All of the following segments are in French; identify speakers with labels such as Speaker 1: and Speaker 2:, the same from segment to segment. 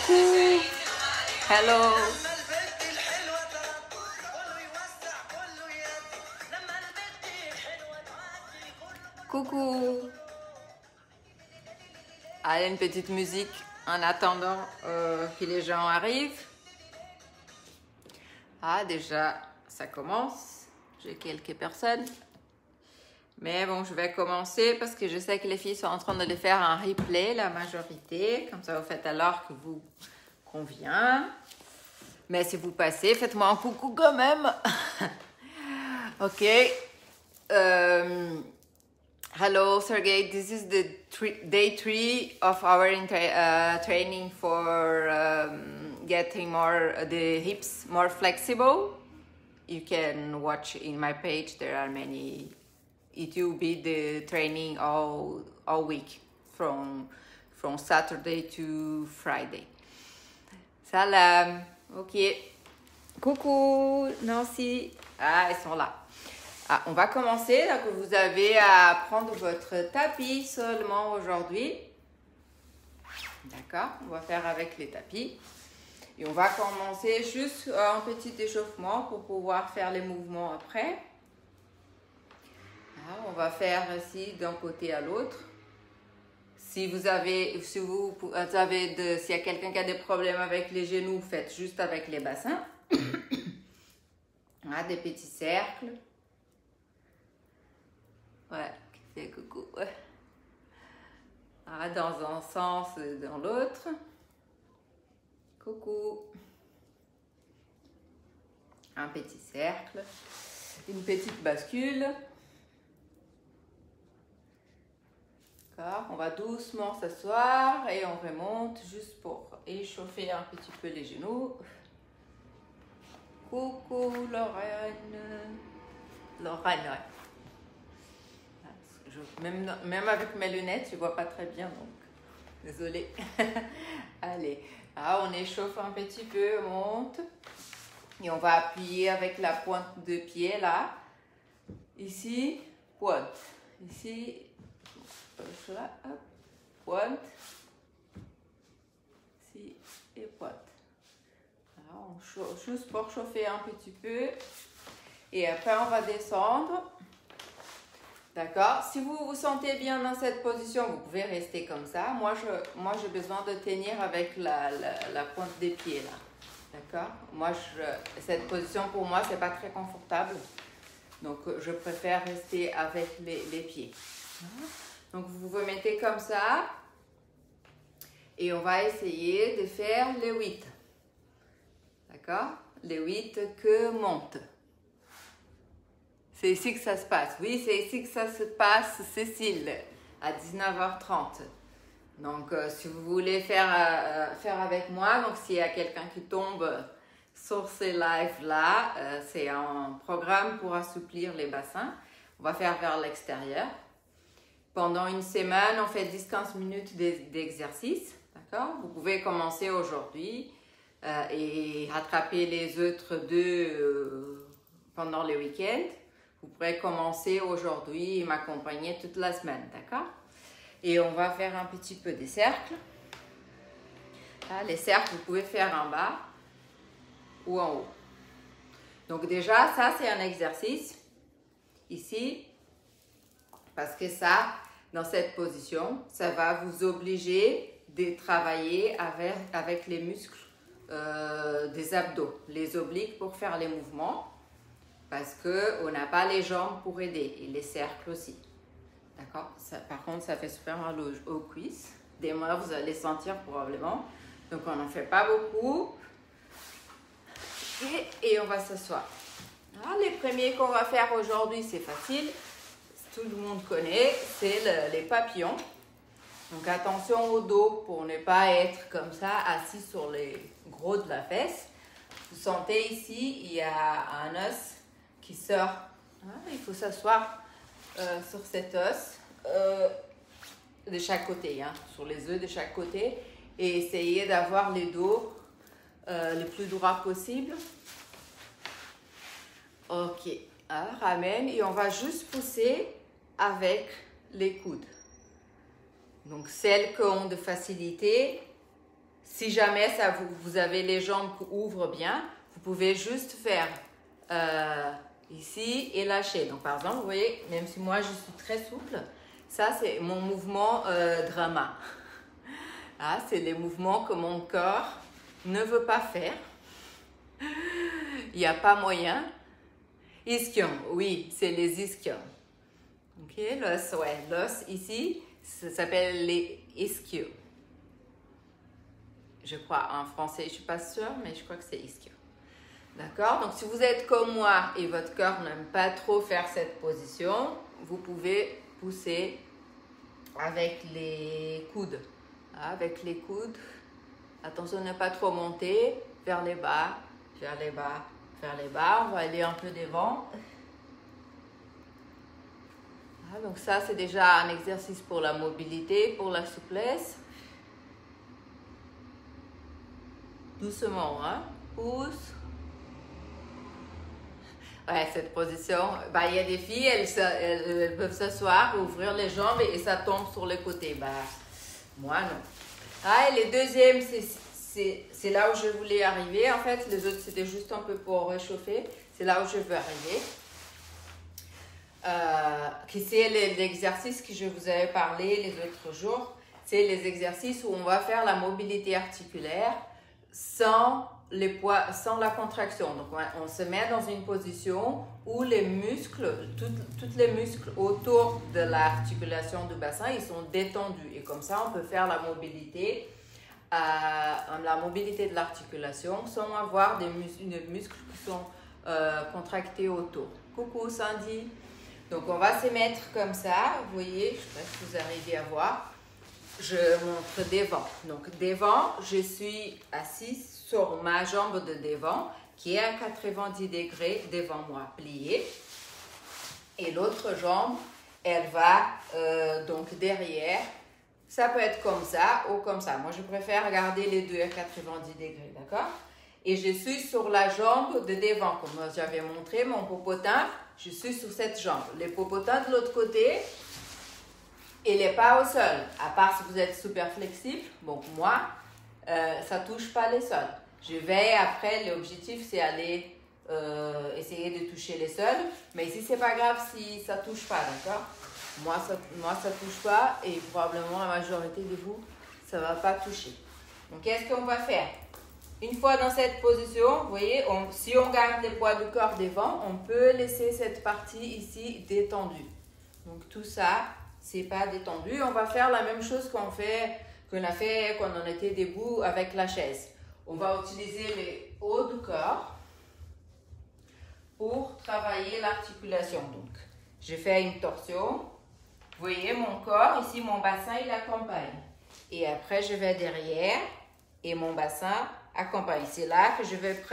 Speaker 1: Coucou. Hello. Coucou. Allez, une petite musique en attendant que les gens arrivent. Ah, déjà, ça commence. J'ai quelques personnes. Mais bon, je vais commencer parce que je sais que les filles sont en train de le faire en replay, la majorité. Comme ça, vous faites à l'heure qui vous convient. Mais si vous passez, faites-moi un coucou quand même. Ok. Hello, Sergey. This is the day 3 of our training for getting the hips more flexible. You can watch in my page. There are many. It will be the training all week from Saturday to Friday. Salam. Ok. Coucou, Nancy. Ah, ils sont là. Ah, on va commencer. Donc, vous avez à prendre votre tapis seulement aujourd'hui. D'accord? On va faire avec les tapis. Et on va commencer juste un petit échauffement pour pouvoir faire les mouvements après. Ah, on va faire ici d'un côté à l'autre. S'il y a quelqu'un qui a des problèmes avec les genoux, faites juste avec les bassins. Ah, des petits cercles. Ouais, c'est coucou. Ouais. Ah, dans un sens et dans l'autre. Coucou. Un petit cercle. Une petite bascule. D'accord. On va doucement s'asseoir et on remonte juste pour échauffer un petit peu les genoux. Coucou Lorraine. Lorraine, ouais. Même avec mes lunettes, je ne vois pas très bien, donc désolée. Allez, là, on échauffe un petit peu, on monte. Et on va appuyer avec la pointe de pied, là. Ici, pointe. Ici, là, hop, pointe. Ici, et pointe. Là, on chauffe, juste pour chauffer un petit peu. Et après, on va descendre. D'accord? Si vous vous sentez bien dans cette position, vous pouvez rester comme ça. Moi, j'ai besoin de tenir avec la pointe des pieds, là. D'accord? Cette position, pour moi, c'est pas très confortable. Donc, je préfère rester avec les pieds. Donc, vous vous mettez comme ça. Et on va essayer de faire les 8. D'accord? Les 8 que montent. C'est ici que ça se passe. Oui, c'est ici que ça se passe, Cécile, à 19h30. Donc, si vous voulez faire avec moi, donc s'il y a quelqu'un qui tombe sur ces lives-là, c'est un programme pour assouplir les bassins. On va faire vers l'extérieur. Pendant une semaine, on fait 10-15 minutes d'exercice. D'accord? Vous pouvez commencer aujourd'hui et rattraper les autres deux pendant le week-end. Vous pourrez commencer aujourd'hui et m'accompagner toute la semaine, d'accord? Et on va faire un petit peu des cercles. Là, les cercles, vous pouvez faire en bas ou en haut. Donc déjà, ça c'est un exercice ici. Parce que ça, dans cette position, ça va vous obliger de travailler avec les muscles des abdos, les obliques pour faire les mouvements. Parce qu'on n'a pas les jambes pour aider et les cercles aussi. D'accord? Par contre, ça fait super mal aux cuisses. Des mois, vous allez sentir probablement. Donc, on n'en fait pas beaucoup. Et on va s'asseoir. Les premiers qu'on va faire aujourd'hui, c'est facile. Tout le monde connaît. C'est les papillons. Donc, attention au dos pour ne pas être comme ça, assis sur les gros de la fesse. Vous sentez ici, il y a un os qui sort. Il faut s'asseoir sur cet os de chaque côté, sur les œufs de chaque côté, et essayer d'avoir les dos le plus droit possible. Ok, alors ramène et on va juste pousser avec les coudes. Donc celles qui ont de facilité, Si jamais vous avez les jambes qui ouvrent bien, vous pouvez juste faire ici et lâcher. Donc par exemple, vous voyez, même si moi je suis très souple, ça c'est mon mouvement drama. Ah, c'est les mouvements que mon corps ne veut pas faire. Il n'y a pas moyen. Ischion, oui, c'est les ischions. Ok, l'os, ouais, l'os ici, ça s'appelle les ischios. Je crois en français, je ne suis pas sûre, mais je crois que c'est ischio. D'accord? Donc si vous êtes comme moi et votre corps n'aime pas trop faire cette position, vous pouvez pousser avec les coudes. Avec les coudes, attention à ne pas trop monter, vers les bas, vers les bas, vers les bas. On va aller un peu devant. Donc ça, c'est déjà un exercice pour la mobilité, pour la souplesse. Doucement, hein? Pousse. Ouais, cette position, il y a des filles, elles peuvent s'asseoir, ouvrir les jambes et ça tombe sur le côté. Moi, non. Et les deuxièmes, c'est là où je voulais arriver. En fait, les autres, c'était juste un peu pour réchauffer. C'est là où je veux arriver. C'est l'exercice que je vous avais parlé les autres jours. C'est les exercices où on va faire la mobilité articulaire sans la contraction. Donc, on se met dans une position où les muscles, tous les muscles autour de l'articulation du bassin, ils sont détendus. Et comme ça, on peut faire la mobilité de l'articulation sans avoir des muscles qui sont contractés autour. Coucou Sandy. Donc, on va se mettre comme ça. Vous voyez, je ne sais pas si vous arrivez à voir. Je montre devant. Donc, devant, je suis assise sur ma jambe de devant qui est à 90 degrés devant moi, pliée. Et l'autre jambe, elle va donc derrière. Ça peut être comme ça ou comme ça. Moi, je préfère garder les deux à 90 degrés, d'accord? Et je suis sur la jambe de devant. Comme j'avais montré, mon popotin, je suis sur cette jambe. Les popotins de l'autre côté, il n'est pas au sol. À part si vous êtes super flexible. Bon, moi, ça ne touche pas les sols. Je vais après, l'objectif, c'est aller essayer de toucher les sols. Mais ici, ce n'est pas grave si ça ne touche pas, d'accord? Moi, ça ne touche pas et probablement la majorité de vous, ça ne va pas toucher. Donc, qu'est-ce qu'on va faire? Une fois dans cette position, vous voyez, si on garde les poids du corps devant, on peut laisser cette partie ici détendue. Donc, tout ça, c'est pas détendu. On va faire la même chose qu'on a fait quand on était debout avec la chaise. On va utiliser les hauts du corps pour travailler l'articulation. Donc, je fais une torsion. Vous voyez, mon corps, ici, mon bassin, il accompagne. Et après, je vais derrière et mon bassin accompagne. C'est là que je vais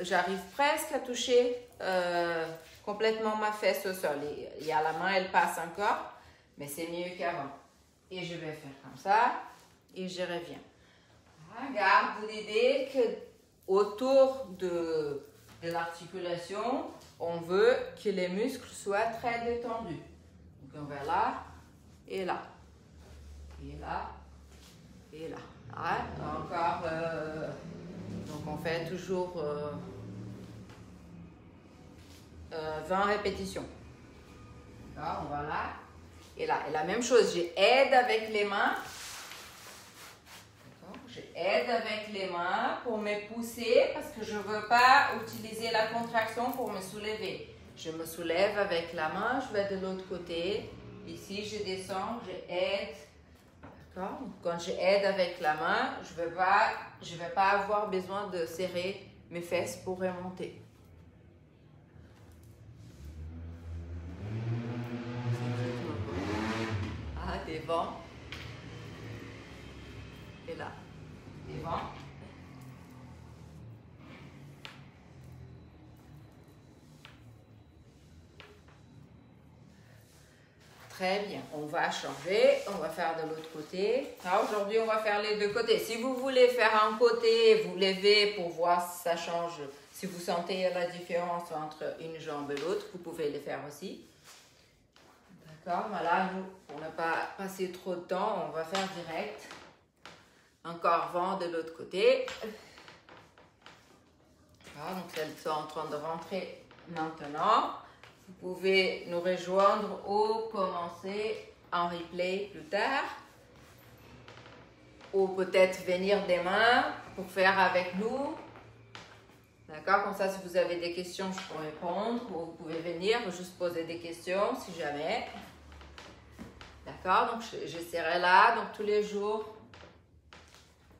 Speaker 1: j'arrive presque à toucher complètement ma fesse au sol. Il y a la main, elle passe encore, mais c'est mieux qu'avant. Et je vais faire comme ça et je reviens. Garde l'idée que autour de l'articulation, on veut que les muscles soient très détendus. Donc on va là et là. Et là et là. Encore, donc on fait toujours 20 répétitions. D'accord, on va là et là. Et la même chose, j'aide avec les mains. J'aide avec les mains pour me pousser parce que je ne veux pas utiliser la contraction pour me soulever. Je me soulève avec la main, je vais de l'autre côté. Ici, je descends, je aide. D'accord? Quand je aide avec la main, je vais pas avoir besoin de serrer mes fesses pour remonter. Devant. Et là. Devant. Très bien, on va changer, on va faire de l'autre côté. Aujourd'hui, on va faire les deux côtés. Si vous voulez faire un côté, vous levez pour voir si ça change. Si vous sentez la différence entre une jambe et l'autre, vous pouvez le faire aussi. D'accord, voilà, nous, pour ne pas passer trop de temps, on va faire direct. Encore vent de l'autre côté. Voilà, donc elles sont en train de rentrer maintenant. Vous pouvez nous rejoindre ou commencer en replay plus tard. Ou peut-être venir demain pour faire avec nous. D'accord? Comme ça, si vous avez des questions, je peux répondre. Ou vous pouvez venir juste poser des questions si jamais. D'accord? Donc, je serai là donc, tous les jours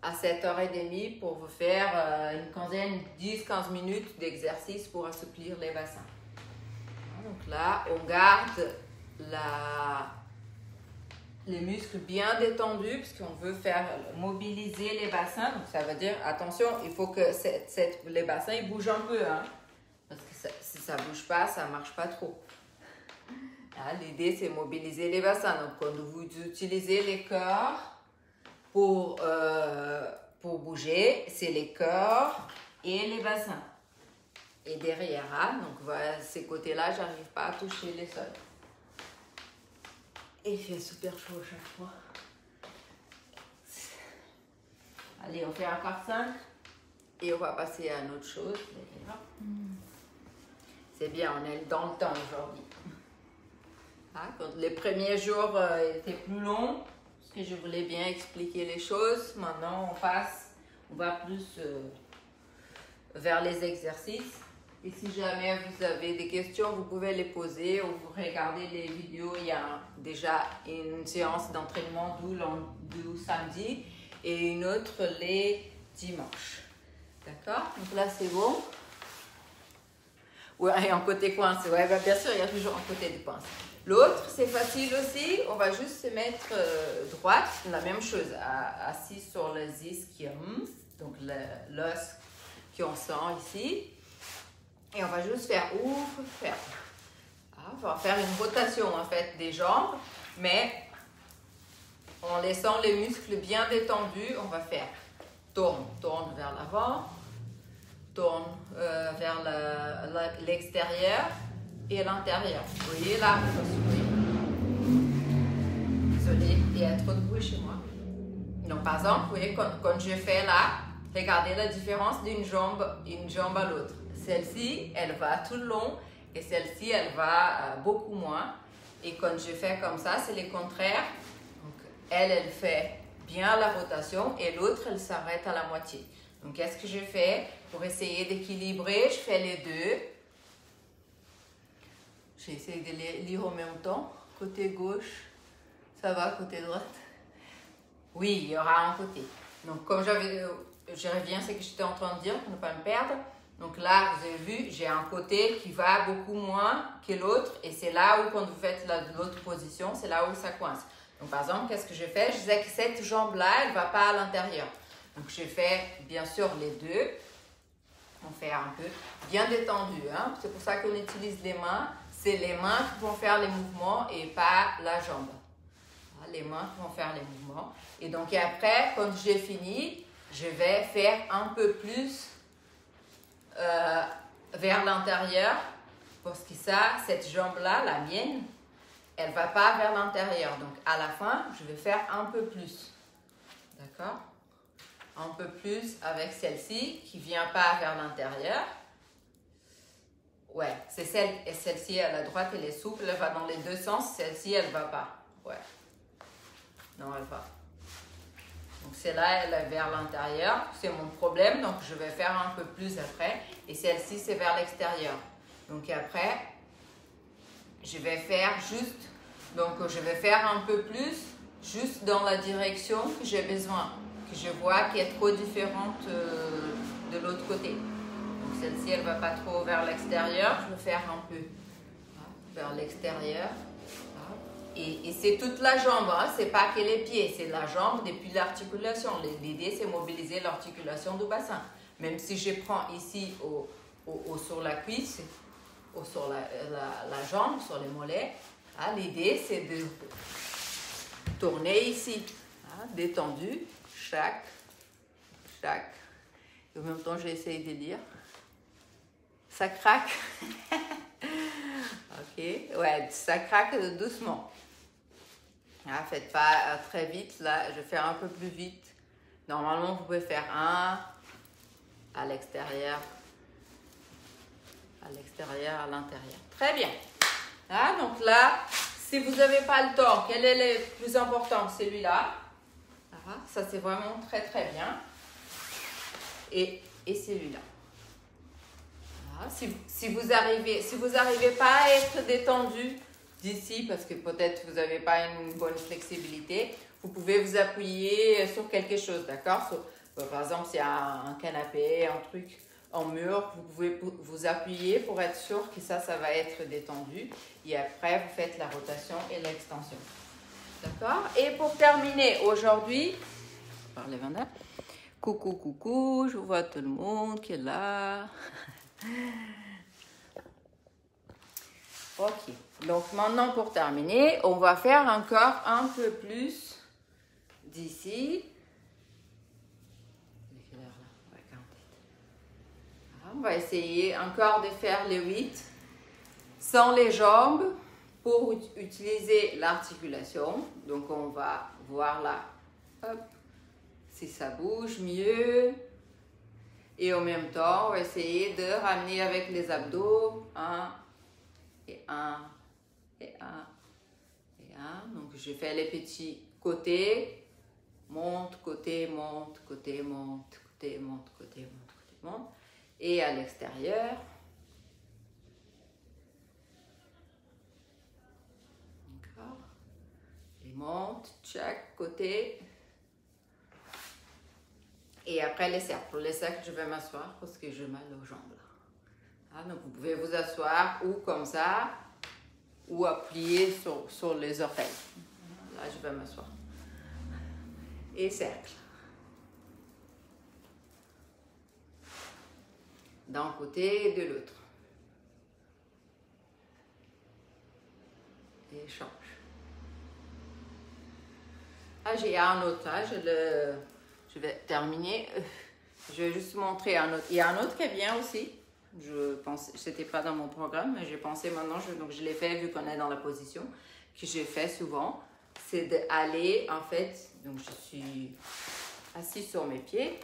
Speaker 1: à 7h30 pour vous faire une quinzaine, 10-15 minutes d'exercice pour assouplir les bassins. Donc là, on garde les muscles bien détendus puisqu'on veut faire mobiliser les bassins. Donc ça veut dire, attention, il faut que les bassins ils bougent un peu. Hein, parce que si ça ne bouge pas, ça ne marche pas trop. L'idée, c'est mobiliser les bassins. Donc quand vous utilisez les corps pour bouger, c'est les corps et les bassins. Et derrière, hein, donc voilà, ces côtés-là, j'arrive pas à toucher les sols. Et il fait super chaud à chaque fois. Allez, on fait encore 5 et on va passer à une autre chose. C'est bien, on est dans le temps aujourd'hui. Quand les premiers jours étaient plus longs, parce que je voulais bien expliquer les choses, maintenant on va plus vers les exercices. Et si jamais vous avez des questions, vous pouvez les poser ou vous regardez les vidéos. Il y a déjà une séance d'entraînement du samedi et une autre les dimanches. D'accord? Donc là, c'est bon. Ouais, et un côté coincé. Ouais, bah bien sûr, il y a toujours un côté de coince. L'autre, c'est facile aussi. On va juste se mettre droite. La même chose, assis sur le ischium, donc l'os qu'on sent ici. Et on va juste faire ouvre, ferme. On va faire une rotation en fait des jambes, mais en laissant les muscles bien détendus, on va faire tourne vers l'avant, tourne vers l'extérieur et l'intérieur. Vous voyez là, désolée, il y a trop de bruit chez moi. Donc par exemple, vous voyez quand je fais là, regardez la différence d'une jambe à l'autre. Celle-ci, elle va tout le long et celle-ci, elle va beaucoup moins. Et quand je fais comme ça, c'est le contraire. Donc, elle fait bien la rotation et l'autre, elle s'arrête à la moitié. Donc, qu'est-ce que je fais pour essayer d'équilibrer? Je fais les deux. J'essaie de les lire en même temps. Côté gauche, ça va, côté droite? Oui, il y aura un côté. Donc, comme je reviens, c'est que j'étais en train de dire pour ne pas me perdre. Donc là, vous avez vu, j'ai un côté qui va beaucoup moins que l'autre. Et c'est là où, quand vous faites l'autre position, c'est là où ça coince. Donc par exemple, qu'est-ce que je fais? Je disais que cette jambe-là, elle ne va pas à l'intérieur. Donc je fais bien sûr les deux. On fait un peu bien détendu. Hein? C'est pour ça qu'on utilise les mains. C'est les mains qui vont faire les mouvements et pas la jambe. Les mains qui vont faire les mouvements. Et donc après, quand j'ai fini, je vais faire un peu plus vers l'intérieur, parce que cette jambe-là, la mienne, elle ne va pas vers l'intérieur. Donc, à la fin, je vais faire un peu plus. D'accord? Un peu plus avec celle-ci qui ne vient pas vers l'intérieur. Ouais, c'est celle-ci à la droite, elle est souple, elle va dans les deux sens. Celle-ci, elle ne va pas. Ouais. Non, elle va. Donc celle-là, elle est vers l'intérieur, c'est mon problème, donc je vais faire un peu plus après. Et celle-ci, c'est vers l'extérieur. Donc après, je vais faire un peu plus, juste dans la direction que j'ai besoin, que je vois qui est trop différente de l'autre côté. Donc celle-ci, elle ne va pas trop vers l'extérieur, je vais faire un peu vers l'extérieur. Et c'est toute la jambe, hein? C'est pas que les pieds, c'est la jambe depuis l'articulation. L'idée, c'est mobiliser l'articulation du bassin. Même si je prends ici sur la cuisse, ou sur la jambe, sur les mollets, hein? L'idée, c'est de tourner ici, hein? Détendu, chaque. Et en même temps, j'essaie de lire. Ça craque. Ok, ouais, ça craque doucement. Faites pas très vite, là, je vais faire un peu plus vite. Normalement, vous pouvez faire un à l'extérieur, à l'intérieur. Très bien. Ah, donc là, si vous n'avez pas le temps, quel est le plus important? Celui-là. Ah, ça, c'est vraiment très, très bien. Et celui-là. Ah, si vous n'arrivez pas à être détendu d'ici, parce que peut-être vous n'avez pas une bonne flexibilité, vous pouvez vous appuyer sur quelque chose, d'accord? Par exemple, s'il y a un canapé, un truc en mur, vous pouvez vous appuyer pour être sûr que ça va être détendu. Et après, vous faites la rotation et l'extension. D'accord? Et pour terminer, aujourd'hui, parlez Vanda. Coucou, coucou, je vois tout le monde qui est là. Ok, donc maintenant pour terminer, on va faire encore un peu plus d'ici. On va essayer encore de faire les 8 sans les jambes pour utiliser l'articulation. Donc on va voir là, hop, si ça bouge mieux. Et en même temps, on va essayer de ramener avec les abdos. 1 et 1 et 1 et 1. Donc je fais les petits côtés. Monte, côté, monte, côté, monte, côté, monte, côté, monte, côté, monte. Et à l'extérieur. D'accord. Et monte, chaque côté. Et après les cercles. Pour les cercles, je vais m'asseoir parce que j'ai mal aux jambes là. Ah, donc vous pouvez vous asseoir ou comme ça, ou appuyer sur les oreilles. Là, je vais m'asseoir. Et cercle. D'un côté et de l'autre. Et change. Ah, j'ai un autre, là, je vais terminer. Je vais juste montrer un autre. Il y a un autre qui est bien aussi. Je pense, c'était pas dans mon programme, mais j'ai pensé maintenant, donc je l'ai fait vu qu'on est dans la position que j'ai fait souvent. C'est d'aller, en fait, donc je suis assise sur mes pieds.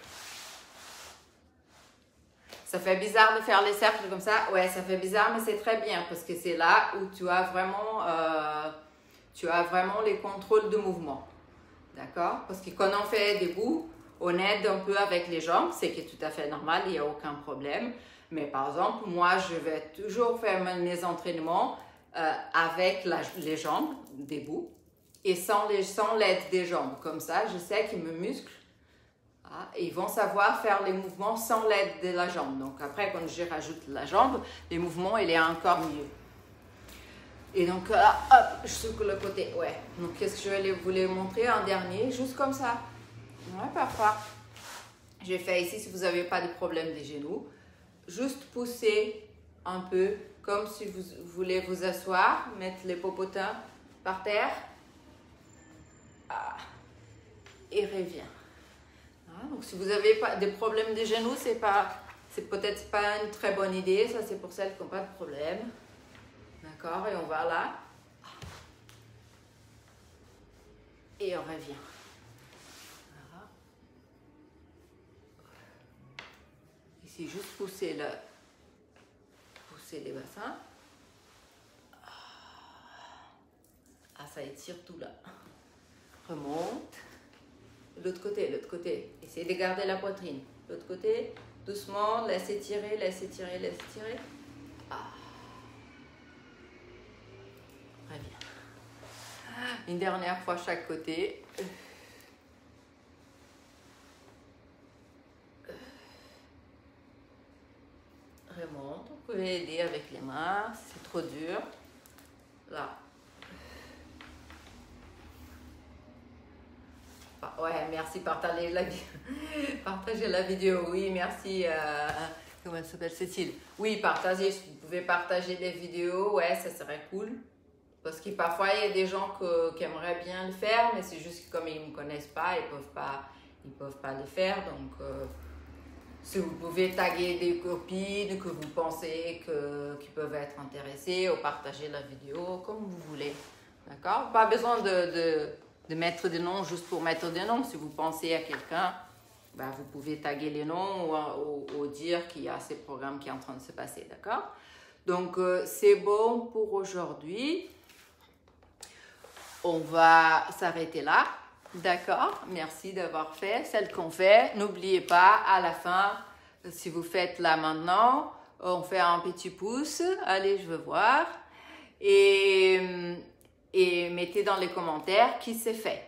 Speaker 1: Ça fait bizarre de faire les cercles comme ça. Ouais, ça fait bizarre, mais c'est très bien parce que c'est là où tu as vraiment les contrôles de mouvement. D'accord? Parce que quand on fait debout, on aide un peu avec les jambes. C'est qui est tout à fait normal, il n'y a aucun problème. Mais par exemple, moi, je vais toujours faire mes entraînements avec les jambes debout et sans l'aide des jambes. Comme ça, je sais que mes muscles, ils vont savoir faire les mouvements sans l'aide de la jambe. Donc après, quand je rajoute la jambe, les mouvements, il est encore mieux. Et donc là, hop, je secoue le côté. Ouais. Donc qu'est-ce que je vais vous les montrer en dernier, juste comme ça. Ouais, parfois. J'ai fait ici, si vous n'avez pas de problème des genoux, juste pousser un peu, comme si vous voulez vous asseoir, mettre les popotins par terre. Et reviens. Donc si vous n'avez pas des problèmes des genoux, c'est peut-être pas une très bonne idée. Ça, c'est pour celles qui n'ont pas de problème. D'accord? Et on va là. Et on revient. Voilà. Ici, juste pousser les bassins. Ah, ça étire tout là. Remonte. L'autre côté. Essayez de garder la poitrine. L'autre côté, doucement, laissez tirer, laissez tirer, laissez tirer. Reviens. Une dernière fois chaque côté. Remonte. Vous pouvez aider avec les mains, si c'est trop dur. Là. Ouais, merci, partagez la vidéo. Oui, merci. Comment elle s'appelle, Cécile? Oui, partagez. Vous pouvez partager des vidéos. Ouais, ça serait cool. Parce que parfois, il y a des gens qui aimeraient bien le faire, mais c'est juste que comme ils ne me connaissent pas, ils peuvent pas le faire. Donc, si vous pouvez taguer des copines que vous pensez qui peuvent être intéressées, ou partager la vidéo, comme vous voulez. D'accord? Pas besoin de mettre des noms juste pour mettre des noms. Si vous pensez à quelqu'un, ben, vous pouvez taguer les noms ou dire qu'il y a ces programmes qui sont en train de se passer, d'accord? Donc, c'est bon pour aujourd'hui. On va s'arrêter là, d'accord? Merci d'avoir fait celle qu'on fait. N'oubliez pas, à la fin, si vous faites là maintenant, on fait un petit pouce. Allez, je veux voir. Et mettez dans les commentaires qui c'est fait.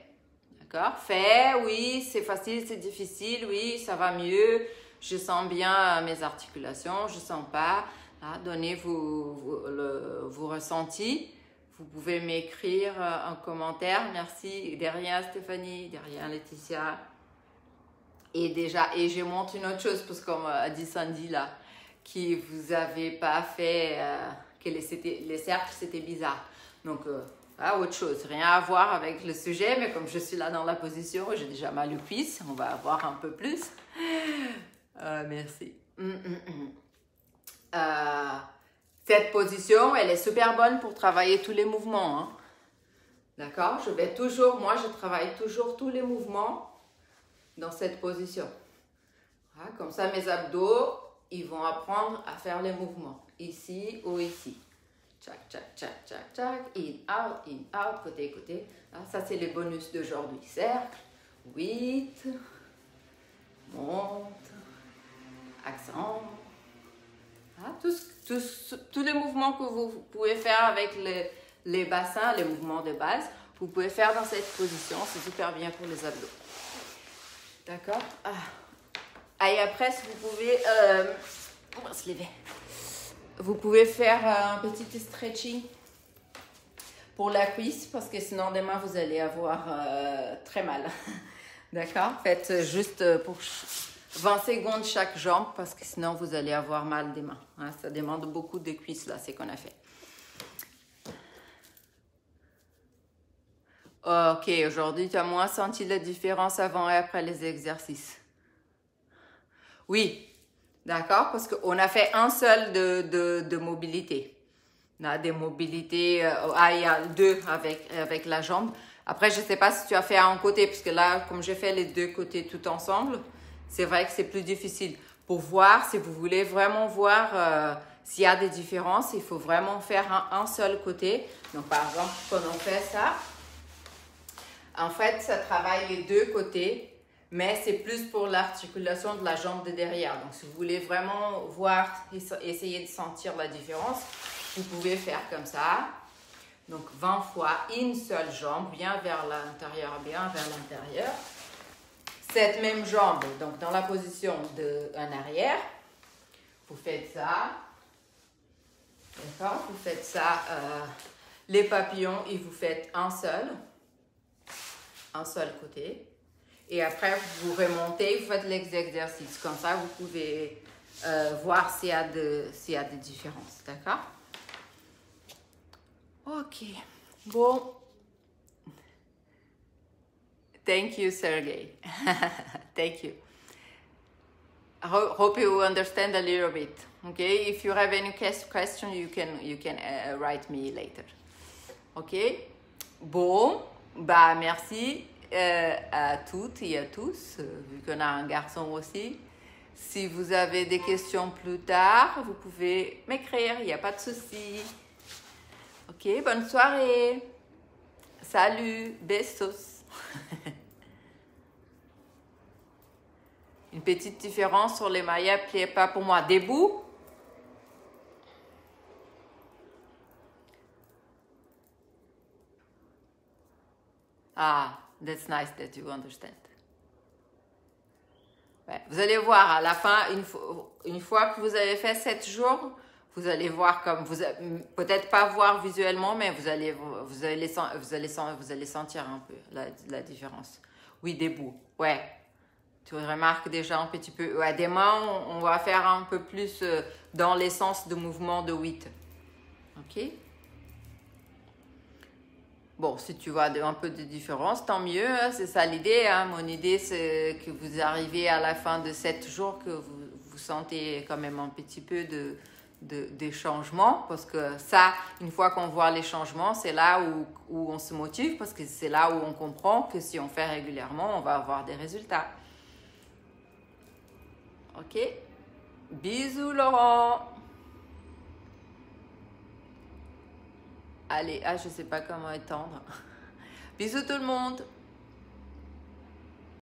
Speaker 1: D'accord? Fait, oui, c'est facile, c'est difficile, oui, ça va mieux. Je sens bien mes articulations, je sens pas. Là, donnez vos ressentis. Vous pouvez m'écrire un commentaire. Merci. De rien, Stéphanie. De rien, Laetitia. Et je montre une autre chose, parce qu'on m'a dit Sandy là, qui vous avez pas fait, que les cercles, c'était bizarre. Donc, autre chose. Rien à voir avec le sujet, mais comme je suis là dans la position, j'ai déjà mal aux cuisses. On va voir un peu plus. Merci. Cette position, elle est super bonne pour travailler tous les mouvements. Hein. D'accord? Moi, je travaille toujours tous les mouvements dans cette position. Voilà, comme ça, mes abdos, ils vont apprendre à faire les mouvements. Ici ou ici. Tchac, tchac, tchac, tchac, tchac. In, out, côté, côté. Là, ça, c'est les bonus d'aujourd'hui. Cercle, 8, monte, accent. Ah, tous les mouvements que vous pouvez faire avec les bassins, les mouvements de base, vous pouvez faire dans cette position. C'est super bien pour les abdos. D'accord? Et après, vous pouvez... on va se lever. Vous pouvez faire un petit stretching pour la cuisse parce que sinon, demain, vous allez avoir très mal. D'accord? Faites juste pour 20 secondes chaque jambe parce que sinon, vous allez avoir mal des mains. Hein? Ça demande beaucoup de cuisses, là, c'est qu'on a fait. Ok, aujourd'hui, tu as moins senti la différence avant et après les exercices. Oui, d'accord, parce qu'on a fait un seul de mobilité. On a des mobilités, il y a 2 avec la jambe. Après, je ne sais pas si tu as fait un côté, parce que là, comme j'ai fait les 2 côtés tout ensemble, c'est vrai que c'est plus difficile. Pour voir, si vous voulez vraiment voir s'il y a des différences, il faut vraiment faire un seul côté. Donc, par exemple, quand on fait ça, en fait, ça travaille les 2 côtés, mais c'est plus pour l'articulation de la jambe de derrière. Donc, si vous voulez vraiment voir, essayer de sentir la différence, vous pouvez faire comme ça. Donc, 20 fois une seule jambe, bien vers l'intérieur, bien vers l'intérieur. Cette même jambe, donc dans la position en arrière, vous faites ça. D'accord? Vous faites ça, les papillons, et vous faites un seul côté. Et après, vous remontez, vous faites l'exercice. Comme ça, vous pouvez voir s'il y a des différences. D'accord? Ok. Bon. Thank you, Sergey. Thank you. I hope you understand a little bit. Okay? If you have any question, you can write me later. Ok? Bon. Bah, merci à toutes et à tous, vu qu'on a un garçon aussi. Si vous avez des questions plus tard, vous pouvez m'écrire, il n'y a pas de souci. Ok, bonne soirée. Salut, besos. Une petite différence sur les maillots, pliez pas pour moi. Debout. Ah, that's nice that you understand. Ouais, vous allez voir à la fin, une fois que vous avez fait 7 jours, vous allez voir comme peut-être pas voir visuellement, mais vous allez sentir un peu la différence. Oui, debout. Ouais. Tu remarques déjà un petit peu. Ouais, des mains, on va faire un peu plus dans les sens de mouvement de 8. Ok? Bon, si tu vois un peu de différence, tant mieux. Hein, c'est ça l'idée. Hein. Mon idée, c'est que vous arrivez à la fin de 7 jours, que vous sentez quand même un petit peu des changements. Parce que ça, une fois qu'on voit les changements, c'est là où on se motive. Parce que c'est là où on comprend que si on fait régulièrement, on va avoir des résultats. Ok? Bisous Laurent. Allez, je sais pas comment étendre. Bisous tout le monde.